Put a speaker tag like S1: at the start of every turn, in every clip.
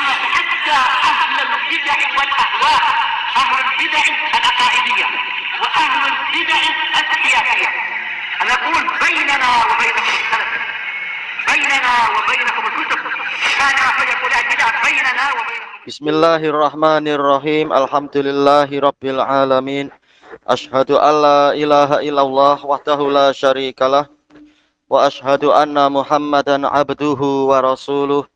S1: حتى أهل البدع والأهواء، أهل البدع العقائدية وأهل البدع السياسية. أنا أقول بيننا وبينكم السلف، بيننا وبينكم الكتب، كان فيقول البدع بيننا وبينكم.
S2: Bismillahirrahmanirrahim. Alhamdulillahi rabbil alamin. Ashhadu an la ilaha illallah wahdahu la syarikalah wa ashhadu anna Muhammadan abduhu wa rasuluh.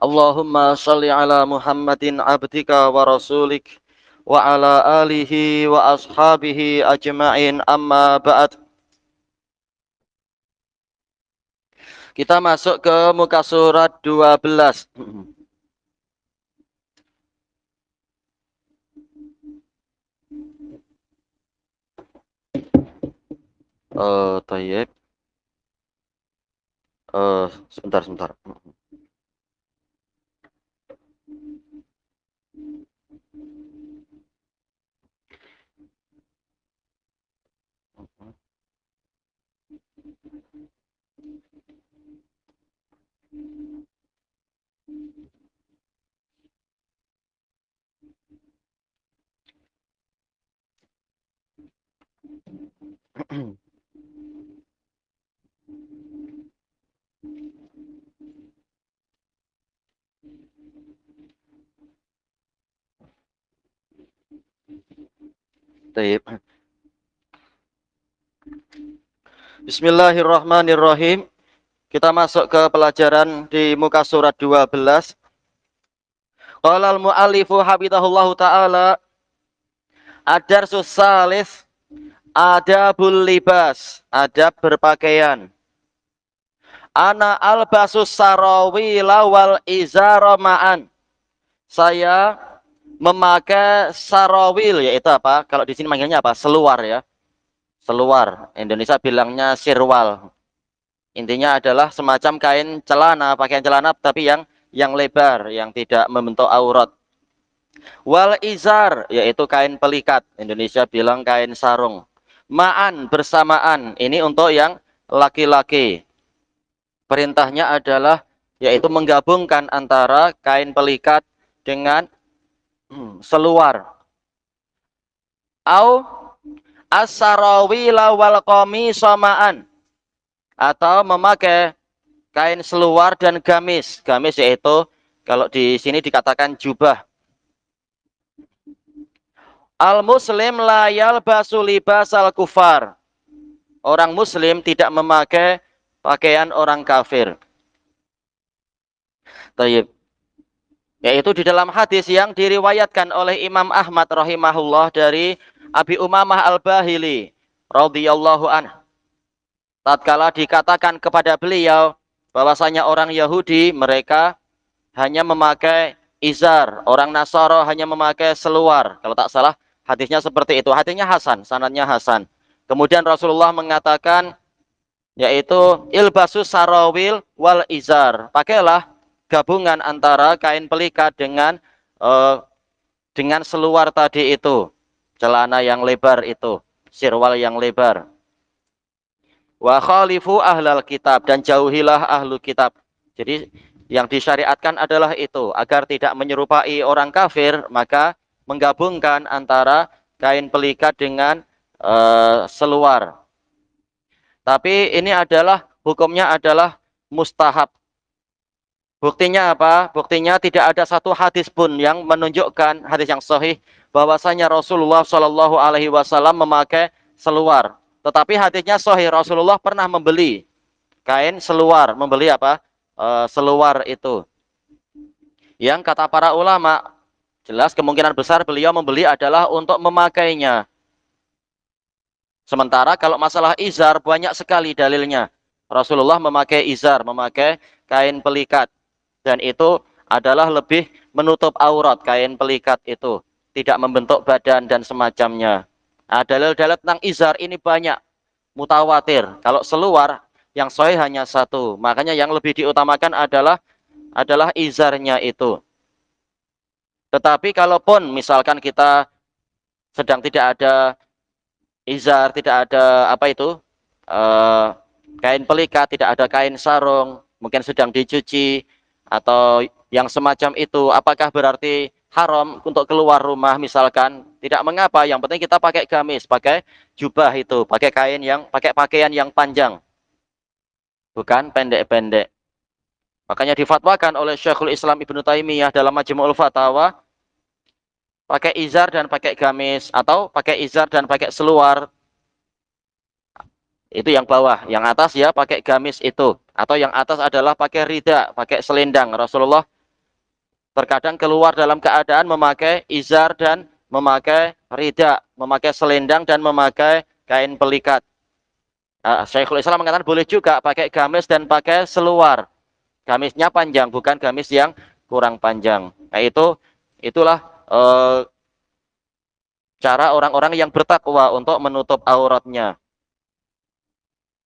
S2: Allahumma shalli ala Muhammadin abdika wa rasulik wa ala alihi wa ashabihi ajma'in, amma ba'd. Kita masuk ke muka surat 12. Tayyib. Sebentar. Tayyib. Bismillahirrahmanirrahim. Kita masuk ke pelajaran di muka surat 12. Qala al-mu'allifu habibahullahu ta'ala, ad-darsus salis, adabul libas, adab berpakaian. Ana albasus sarawila wal izara ma'an. Saya memakai sarawil, yaitu apa? Kalau di sini manggilnya apa? Seluar ya. Seluar. Indonesia bilangnya sirwal. Intinya adalah semacam kain celana, pakaian celana tapi yang lebar, yang tidak membentuk aurat. Wal izar, yaitu kain pelikat. Indonesia bilang kain sarung. Ma'an, bersamaan. Ini untuk yang laki-laki. Perintahnya adalah yaitu menggabungkan antara kain pelikat dengan seluar. Au as-sarawila wal qamisa ma'an, atau memakai kain seluar dan gamis. Gamis yaitu kalau di sini dikatakan jubah. Al-muslim la yalbasu libasal kufar. Orang muslim tidak memakai pakaian orang kafir. Tayyib. Yaitu di dalam hadis yang diriwayatkan oleh Imam Ahmad rahimahullah dari Abi Umamah Al-Bahili radhiyallahu anhu. Tatkala dikatakan kepada beliau bahwasanya orang Yahudi mereka hanya memakai izar, orang Nasara hanya memakai seluar. Kalau tak salah hadisnya seperti itu. Hadisnya hasan, sanadnya hasan. Kemudian Rasulullah mengatakan yaitu ilbasus sarawil wal izar. Pakailah gabungan antara kain pelikat dengan seluar tadi itu, celana yang lebar itu, sirwal yang lebar. Wa khalifu ahlal kitab, dan jauhilah ahlu kitab. Jadi yang disyariatkan adalah itu, agar tidak menyerupai orang kafir, maka menggabungkan antara kain pelikat dengan seluar. Tapi ini adalah hukumnya adalah mustahab. Buktinya apa? Buktinya tidak ada satu hadis pun yang menunjukkan, hadis yang sahih, bahwasanya Rasulullah Shallallahu Alaihi Wasallam memakai seluar. Tetapi hadisnya sahih, Rasulullah pernah membeli kain seluar, membeli apa? Seluar itu. Yang kata para ulama, jelas kemungkinan besar beliau membeli adalah untuk memakainya. Sementara kalau masalah izar banyak sekali dalilnya. Rasulullah memakai izar, memakai kain pelikat. Dan itu adalah lebih menutup aurat, kain pelikat itu. Tidak membentuk badan dan semacamnya. Nah, dalil-dalil tentang izar ini banyak, mutawatir. Kalau seluar yang sahih hanya satu. Makanya yang lebih diutamakan adalah izarnya itu. Tetapi kalaupun misalkan kita sedang tidak ada izar, tidak ada apa itu kain pelikat, tidak ada kain sarung, mungkin sedang dicuci atau yang semacam itu, apakah berarti haram untuk keluar rumah misalkan? Tidak mengapa, yang penting kita pakai gamis, pakai jubah itu, pakai pakaian yang panjang, bukan pendek-pendek. Makanya difatwakan oleh Syekhul Islam Ibnu Taimiyah dalam Majmu'ul Fatawa, pakai izar dan pakai gamis, atau pakai izar dan pakai seluar, itu yang bawah. Yang atas ya pakai gamis itu, atau yang atas adalah pakai rida, pakai selendang. Rasulullah terkadang keluar dalam keadaan memakai izar dan memakai rida, memakai selendang dan memakai kain pelikat. Syekhul Islam mengatakan boleh juga pakai gamis dan pakai seluar. Gamisnya panjang, bukan gamis yang kurang panjang. Nah, itulah cara orang-orang yang bertakwa untuk menutup auratnya.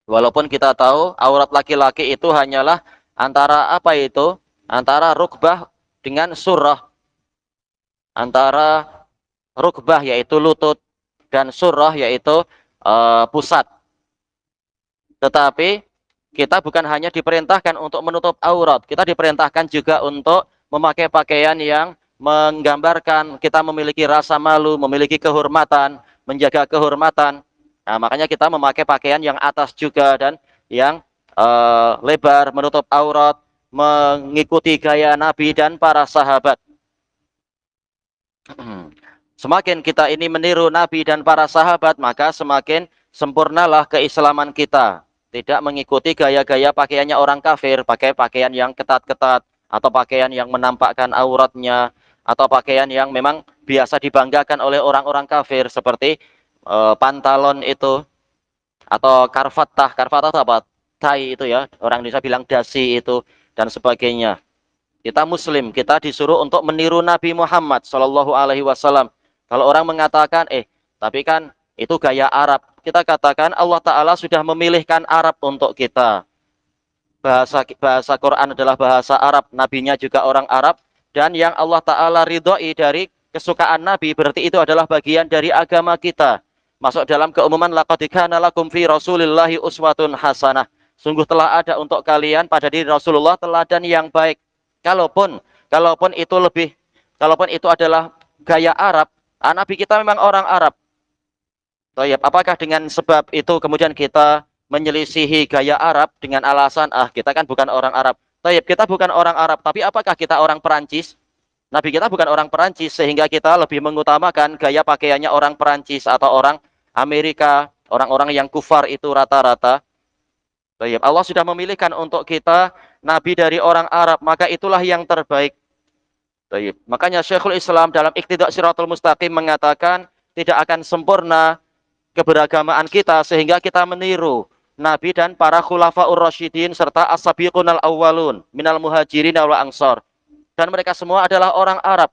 S2: Walaupun kita tahu aurat laki-laki itu hanyalah antara apa itu? Antara rukbah dengan surah. Antara rukbah yaitu lutut dan surah yaitu pusat. Tetapi kita bukan hanya diperintahkan untuk menutup aurat, kita diperintahkan juga untuk memakai pakaian yang menggambarkan kita memiliki rasa malu, memiliki kehormatan, menjaga kehormatan. Nah, makanya kita memakai pakaian yang atas juga dan yang lebar, menutup aurat, mengikuti gaya Nabi dan para sahabat. Semakin kita ini meniru Nabi dan para sahabat, maka semakin sempurnalah keislaman kita. Tidak mengikuti gaya-gaya pakaiannya orang kafir, pakai pakaian yang ketat-ketat, atau pakaian yang menampakkan auratnya, atau pakaian yang memang biasa dibanggakan oleh orang-orang kafir, seperti pantalon itu, atau karfatah. Karfatah itu apa? Tai itu ya, orang Indonesia bilang dasi itu, dan sebagainya. Kita muslim, kita disuruh untuk meniru Nabi Muhammad Shallallahu Alaihi Wasallam. Kalau orang mengatakan, tapi kan itu gaya Arab, kita katakan Allah Ta'ala sudah memilihkan Arab untuk kita. Bahasa Quran adalah bahasa Arab, nabinya juga orang Arab, dan yang Allah Ta'ala ridhoi dari kesukaan Nabi, berarti itu adalah bagian dari agama kita. Masuk dalam keumuman, laqad kana lakum fi Rasulillahi uswatun hasanah. Sungguh telah ada untuk kalian pada diri Rasulullah teladan yang baik. Kalaupun kalaupun itu adalah gaya Arab, Nabi kita memang orang Arab. Apakah dengan sebab itu kemudian kita menyelisihi gaya Arab dengan alasan kita kan bukan orang Arab. Kita bukan orang Arab, tapi apakah kita orang Perancis? Nabi kita bukan orang Perancis sehingga kita lebih mengutamakan gaya pakaiannya orang Perancis atau orang Amerika, orang-orang yang kufar itu rata-rata. Allah sudah memilihkan untuk kita Nabi dari orang Arab, maka itulah yang terbaik. Makanya Syekhul Islam dalam Iqtida' Shiratal Mustaqim mengatakan tidak akan sempurna keberagamaan kita sehingga kita meniru Nabi dan para khulafaur rasyidin serta as-sabiqunal awwalun minal muhajirin wal ansar. Dan mereka semua adalah orang Arab.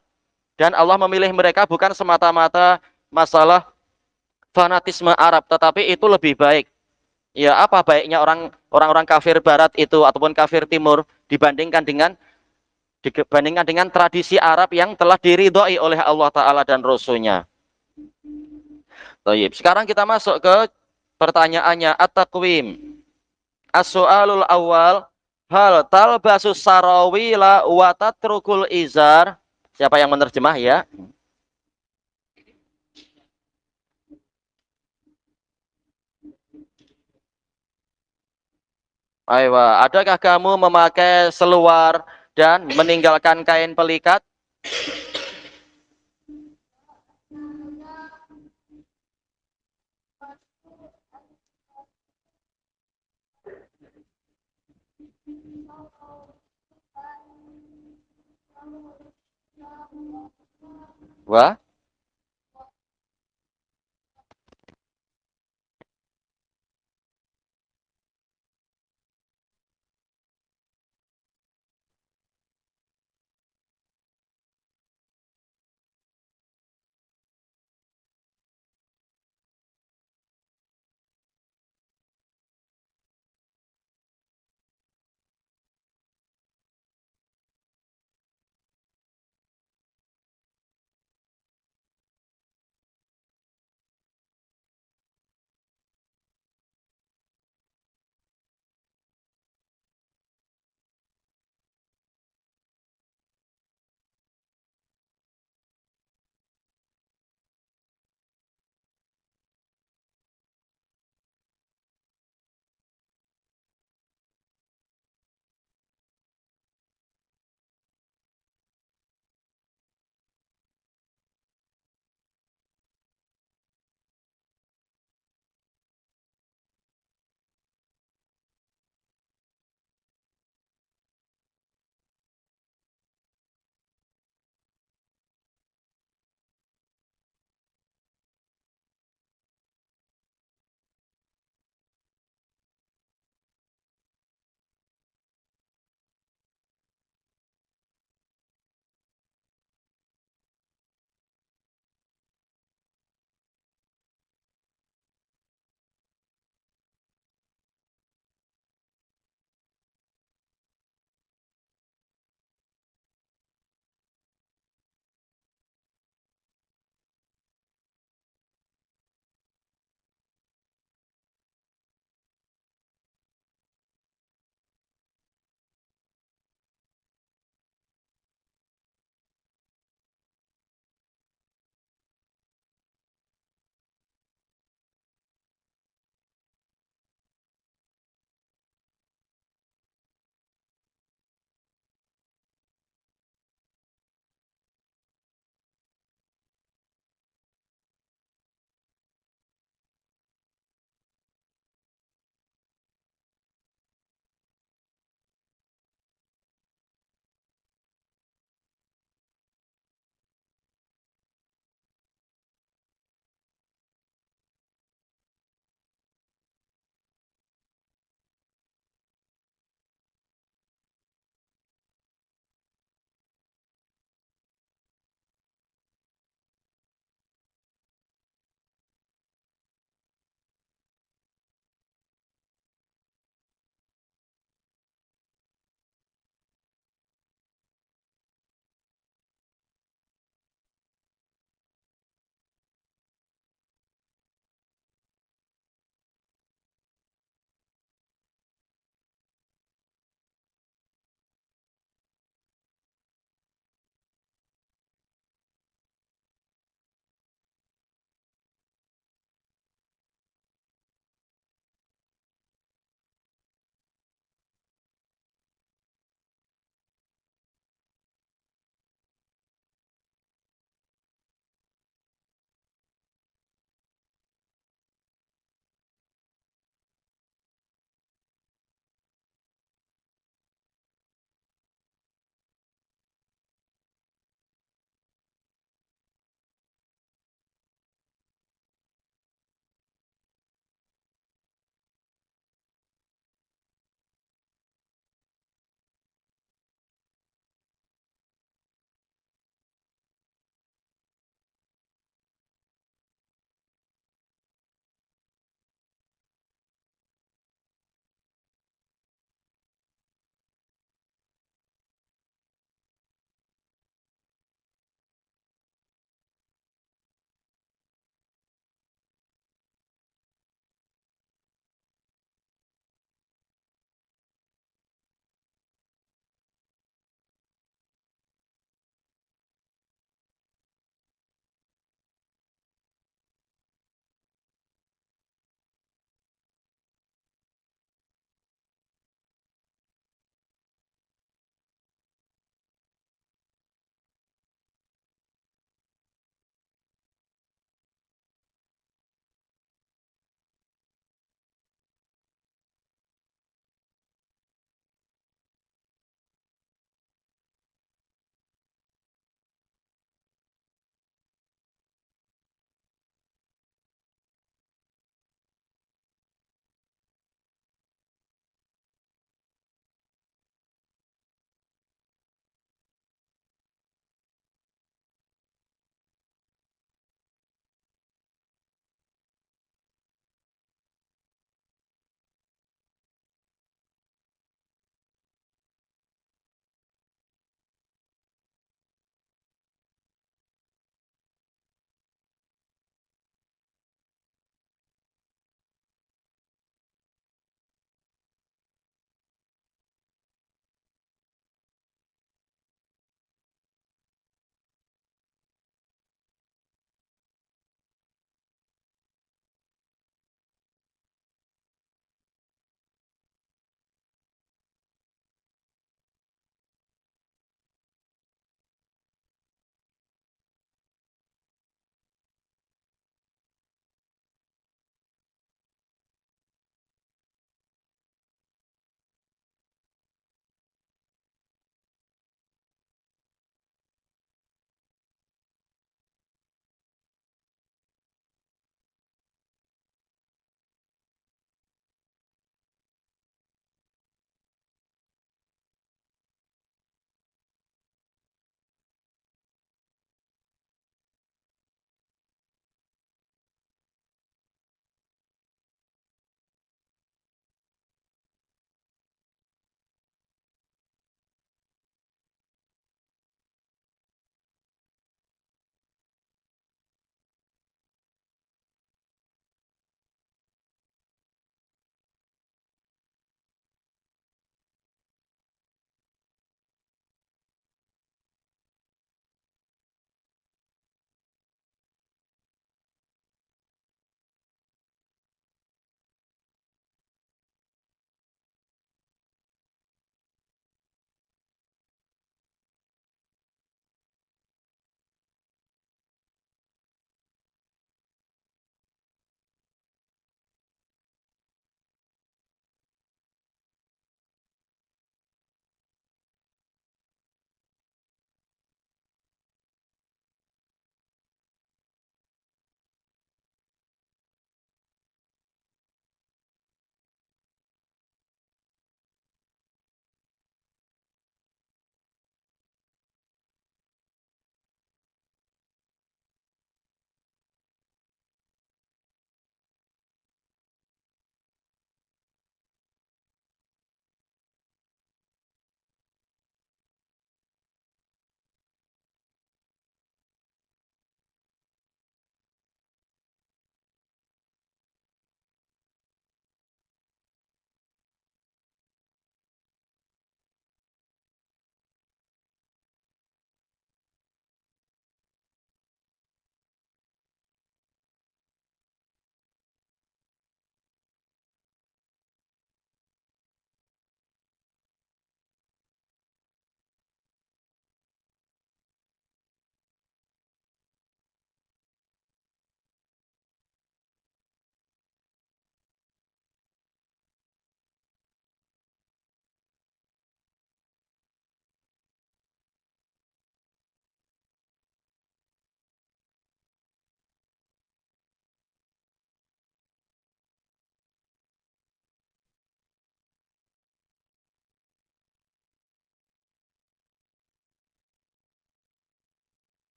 S2: Dan Allah memilih mereka bukan semata-mata masalah fanatisme Arab, tetapi itu lebih baik. Ya, apa baiknya orang-orang kafir barat itu ataupun kafir timur dibandingkan dengan tradisi Arab yang telah diridhoi oleh Allah Ta'ala dan Rasul-Nya. Sekarang kita masuk ke pertanyaannya, at-taqwim. As-soalul awal, hal talbasus sarawila wa tatrukul izar. Siapa yang menerjemah ya? Ayo, adakah kamu memakai seluar dan meninggalkan kain pelikat? Wah,